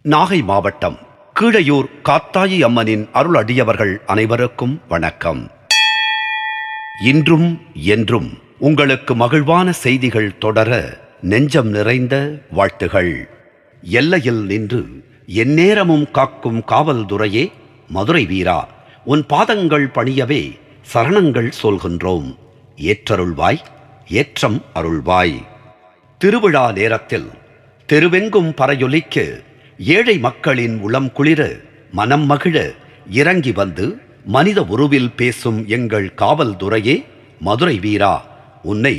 நாகை மாவட்டம் கீழையூர் காத்தாயி அம்மனின் அருள் அடியவர்கள் அனைவருக்கும் வணக்கம். இன்றும் என்றும் உங்களுக்கு மகிழ்வான செய்திகள் தொடர நெஞ்சம் நிறைந்த வாழ்த்துகள். எல்லையில் நின்று எந்நேரமும் காக்கும் காவல்துறையே, மதுரை வீரா, உன் பாதங்கள் பணியவே சரணங்கள் சொல்கின்றோம். ஏற்றருள்வாய், ஏற்றம் அருள்வாய். திருவிழா நேரத்தில் தெருவெங்கும் பறையொலிக்க, ஏழை மக்களின் உளம் குளிர மனம் மகிழ இறங்கி வந்து மனித உருவில் பேசும் எங்கள் காவல்துறையே, மதுரை வீரா, உன்னை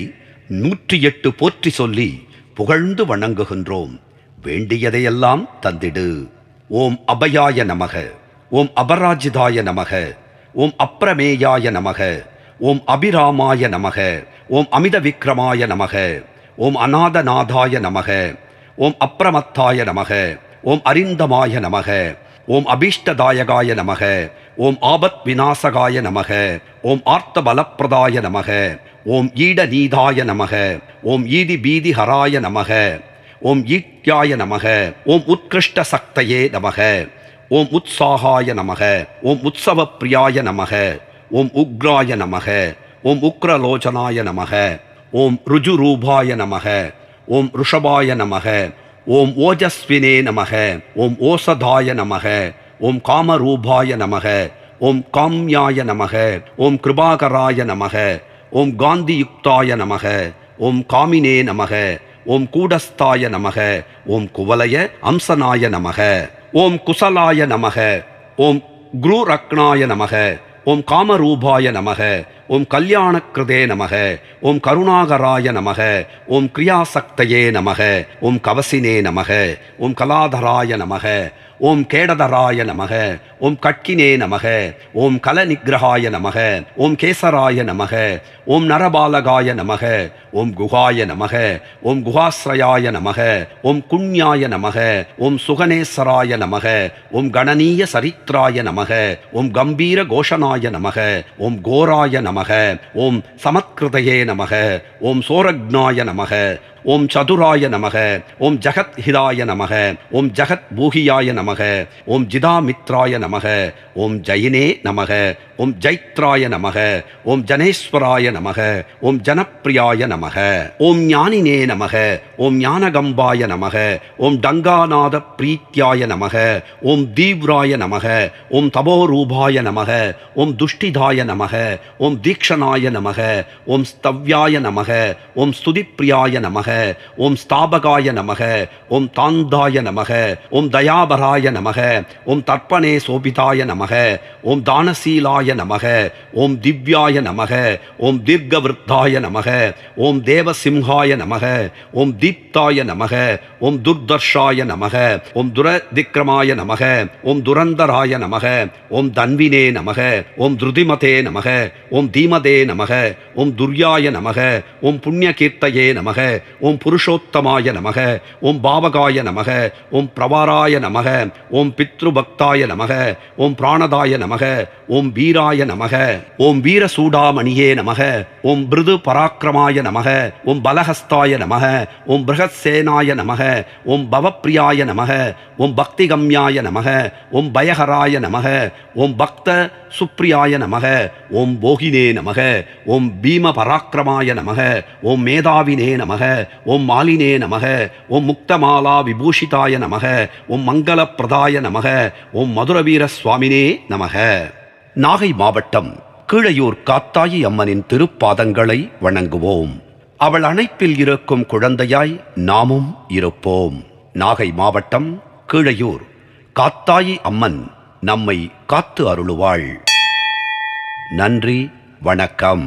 108 போற்றி சொல்லி புகழ்ந்து வணங்குகின்றோம். வேண்டியதையெல்லாம் தந்திடு. ஓம் அபயாய நமக, ஓம் அபராஜிதாய நமக, ஓம் அப்ரமேயாய நமக, ஓம் அபிராமாய நமக, ஓம் அமித விக்ரமாய நமக, ஓம் அநாதநாதாய நமக, ஓம் அப்ரமத்தாய நமக, ஓம் அரிந்தமாய நமக, ஓம் அபீஷ்டதாயகாய நமக, ஓம் ஆபத் விநாசகாய நமக, ஓம் ஆர்த்த பலப்பிரதாய நமக, ஓம் ஈட நீதாய நமக, ஓம் ஈதி பீதி ஹராய நமக, ஓம் ஈட்யாய நமக, ஓம் உத்கிருஷ்ட சக்தயே நமக, ஓம் உத்சாகாய நமக, ஓம் உற்சவ பிரியாய நமக, ஓம் உக்ராய நமக, ஓம் உக்ரலோச்சனாய நமக, ஓம் ருஜுரூபாய நமக, ஓம் ருஷபாய நமக, ஓம் ஓஜஸ்வினே நமக, ஓம் ஓசதாய நமக, ஓம் காமரூபாய நமக, ஓம் காம்யாய நமக, ஓம் கிருபாகராய நமக, ஓம் காந்தியுக்தாய நமக, ஓம் காமினே நமக, ஓம் கூடஸ்தாய நமக, ஓம் குவலய அம்சனாய நமக, ஓம் குசலாய நமக, ஓம் குருரக்னாய நமக, ஓம் காமரூபாய நமக, ஓம் கல்யாணக்கிருதே நமக, ஓம் கருணாகராய நமக, ஓம் கிரியாசக்தயே நமக, ஓம் கவசினே நமக, ஓம் கலாதராய நமக, ஓம் கேடதராய நமக, ஓம் கட்கினே நமக, ஓம் கலநிகிரகாய நமக, ஓம் கேசராய நமக, ஓம் நரபாலகாய நமக, ஓம் குகாய நமக, ஓம் குகாஸ்ரயாய நமக, ஓம் குண்யாய நமக, ஓம் சுகனேஸ்வராய நமக, ஓம் கணனீய சரித்ராய நமக, ஓம் கம்பீர கோஷனாய நமக, ஓம் கோராய நமக, ஓம் சமத்கிருதயே நமக, ஓம் சோரக்னாய நமக, ஓம் சதுராய நமக, ஓம் ஜகத் ஹிதாய நமக, ஓம் ஜகத் பூகியாய நமக, ஓம் ஜிதாமித்ராய நமக, ஓம் ஜயினே நமக, ஓம் ஜைத்ராய நமக, ஓம் ஜனேஸ்வராய நமக, ஓம் ஜனப்பிரியாய நமக, ஓம் ஞானினே நமக, ஓம் ஞானகம்பாய நமக, ஓம் டங்காநாத பிரீத்யாய நமக, ஓம் தீவ்ராய நமக, ஓம் தபோரூபாய நமக, ஓம் துஷ்டிதாய நமக, ஓம் தீக்ஷணாய நமக, ஓம் ஸ்தவ்யாய நமக, ஓம் ஸ்துதிப்பிரியாய நமக, ஓம் ஸ்தாபகாய நமக, ஓம் தாந்தாய நமக, ஓம் தயாபராய நமக, ஓம் தர்ப்பணே சோபிதாய நமக, ஓம் தானசீலாய நமக, ஓம் திவ்யாய நமக, ஓம் தீர்க்கவிருத்தாய நமக, ஓம் தேவசிம்ஹாய நமக, ஓம் தீப்தாய நமக, ஓம் துர்தர்ஷாய நமக, ஓம் துரதிக்ரமாய நமக, ஓம் துரந்தராய நமக, ஓம் தன்வினே நமக, ஓம் திருதிமதே நமக, ஓம் தீமதே நமக, ஓம் துர்யாய நமக, ஓம் புண்ணியகீர்த்தயே நமக, ஓம் புருஷோத்தமாய நமக, ஓம் பாவகாய நமக, ஓம் பிரவாராய நமக, ஓம் பித்ருபக்தாய நமக, ஓம் பிராணதாய நமக, ஓம் வீராய நமக, ஓம் வீரசூடாமணியே நமக, ஓம் பிருது பராக்கிரமாய நமக, ஓம் பலஹஸ்தாய நமக, ஓம் பிருகத்சேனாய நமக, ஓம் பவப்பிரியாய நமக, ஓம் பக்திகம்யாய நமக, ஓம் பயஹராய நமக, ஓம் பக்த சுப்ரியாய நமக, ஓம் போகினே நமக, ஓம் பீம பராக்கிரமாய நமக, ஓம் மேதாவினே நமக, ஓம் மாலினே நமக, ஓம் முக்தமாலா விபூஷிதாய நமக, ஓம் மங்களப்பிரதாய நமக, ஓம் மதுரவீர சுவாமினே நமக. நாகை மாவட்டம் கீழையூர் காத்தாயி அம்மனின் திருப்பாதங்களை வணங்குவோம். அவள் அணைப்பில் இருக்கும் குழந்தையாய் நாமும் இருப்போம். நாகை மாவட்டம் கீழையூர் காத்தாயி அம்மன் நம்மை காத்து அருளுவாள். நன்றி, வணக்கம்.